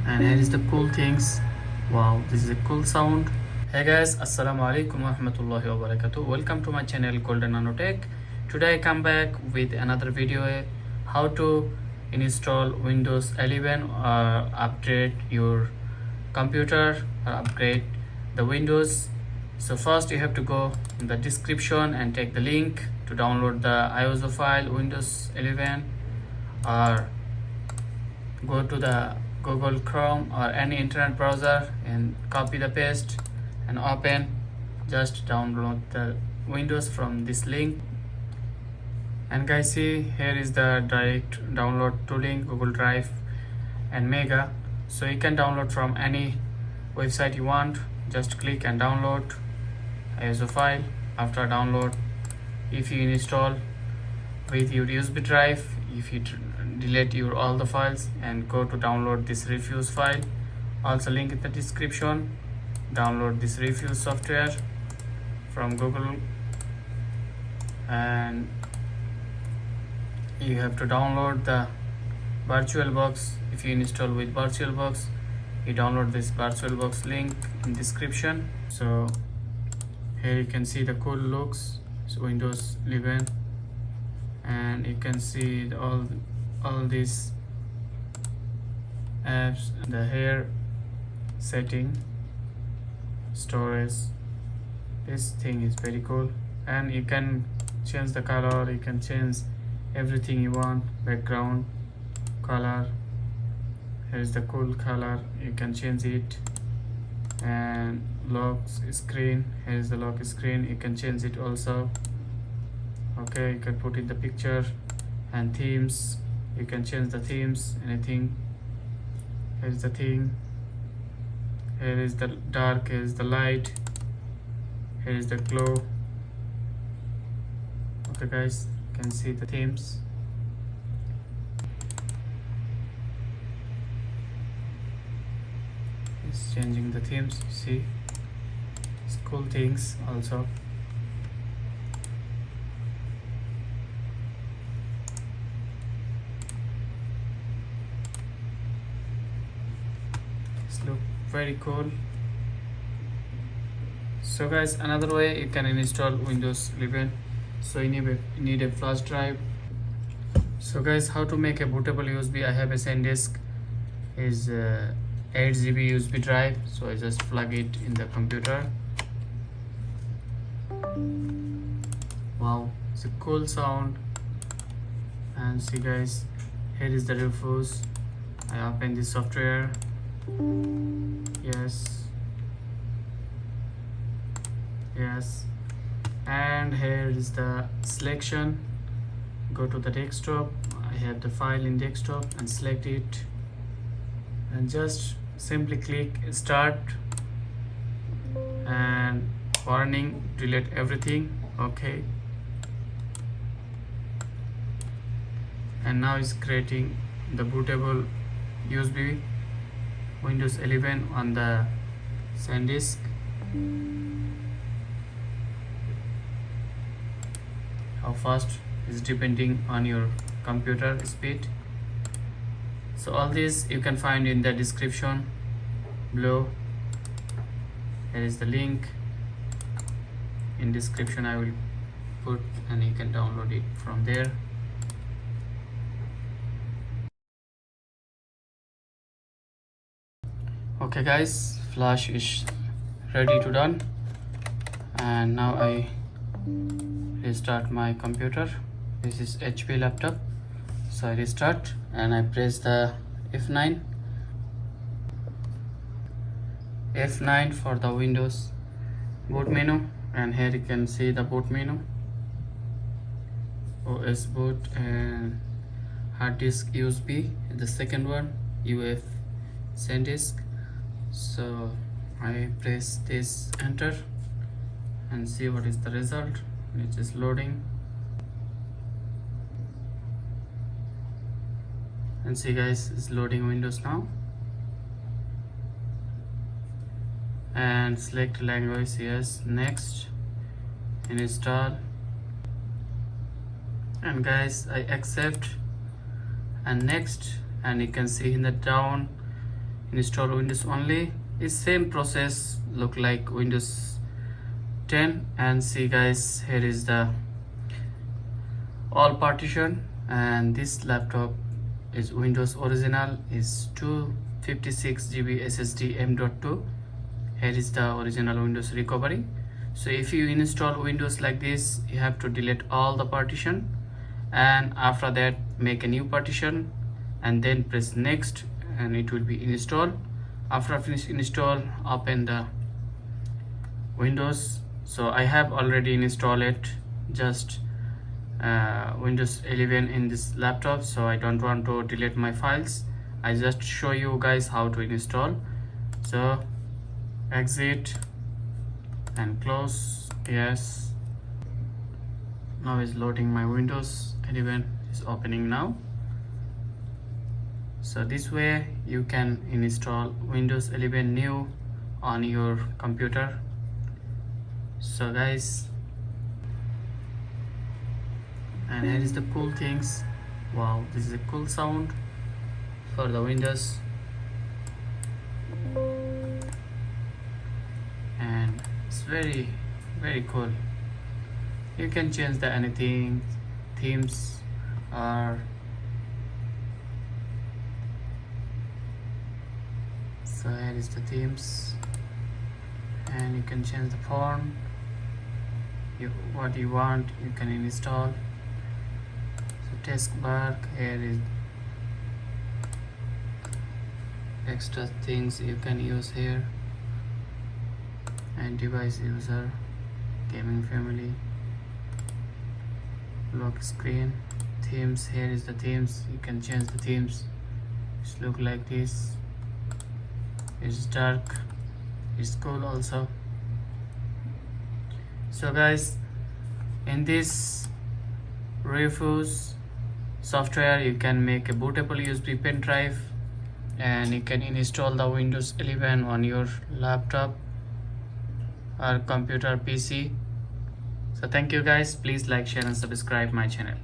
And here is the cool things. Wow, this is a cool sound. Hey guys, assalamu alaikum wa rahmatullahi wa barakatuh. Welcome to my channel Golden Nanotech. Today I come back with another video, how to install Windows 11 or upgrade your computer or upgrade the Windows. So first you have to go in the description and take the link to download the ISO file Windows 11, or go to the Google Chrome or any internet browser and copy the paste and open. Just download the Windows from this link. And guys, see, here is the direct download to link, Google Drive and Mega. So you can download from any website you want. Just click and download ISO file. After download, if you install with your USB drive, if you delete your all the files and go to download this refus file, also link in the description. Download this refus software from Google, and you have to download the VirtualBox. If you install with VirtualBox, you download this VirtualBox link in description. So here you can see the cool looks. So Windows 11, and you can see all these apps, the hair setting, storage. This thing is very cool, and you can change the color, you can change everything you want, background color. Here is the cool color, you can change it. And lock screen, here is the lock screen, you can change it also. Okay, you can put in the picture. And themes, you can change the themes, anything. Here is the theme, here is the dark, here is the light, here is the glow. Okay guys, you can see the themes. It's changing the themes, see, it's cool things also. Look very cool. So guys, another way you can install Windows 11. So you need a flash drive. So guys, how to make a bootable USB? I have a SanDisk, is 8 GB USB drive. So I just plug it in the computer. Wow, it's a cool sound. And see guys, here is the refus. I open this software. Yes, and here is the selection. Go to the desktop, I have the file in desktop, and select it, and just simply click start, and warning, delete everything. Okay, and now it's creating the bootable USB Windows 11 on the SanDisk. How fast is depending on your computer speed. So all this you can find in the description below. Here is the link in description, I will put, and you can download it from there. Okay guys, flash is ready to done, and now I restart my computer. This is HP laptop, so I restart and I press the F9 for the Windows boot menu, and here you can see the boot menu, OS boot and hard disk USB, the second one UF SanDisk. So I press this enter and see what is the result. It is loading, and see guys, it's loading Windows now. And select language, yes, next, and install. And guys, I accept and next, and you can see in the down install Windows only. It's same process, look like Windows 10. And see guys, here is the all partition, and this laptop is Windows original, is 256 GB SSD M.2. Here is the original Windows recovery. So if you install Windows like this, you have to delete all the partition, and after that make a new partition and then press next, and it will be installed. After finish install, open the Windows. So I have already installed it, just Windows 11 in this laptop, so I don't want to delete my files. I just show you guys how to install. So exit and close. Yes, now is loading. My Windows 11 is opening now. So this way you can install Windows 11 new on your computer. So guys, and here is the cool things. Wow, this is a cool sound for the Windows, and it's very cool. You can change the anything, themes, or so here is the themes, and you can change the font. What you want you can install. So taskbar, here is extra things you can use here, and device user, gaming family, lock screen, themes. Here is the themes, you can change the themes. It's look like this. It's dark, it's cool also. So guys, in this refus software you can make a bootable USB pen drive, and you can install the Windows 11 on your laptop or computer PC. So thank you guys, please like, share and subscribe my channel.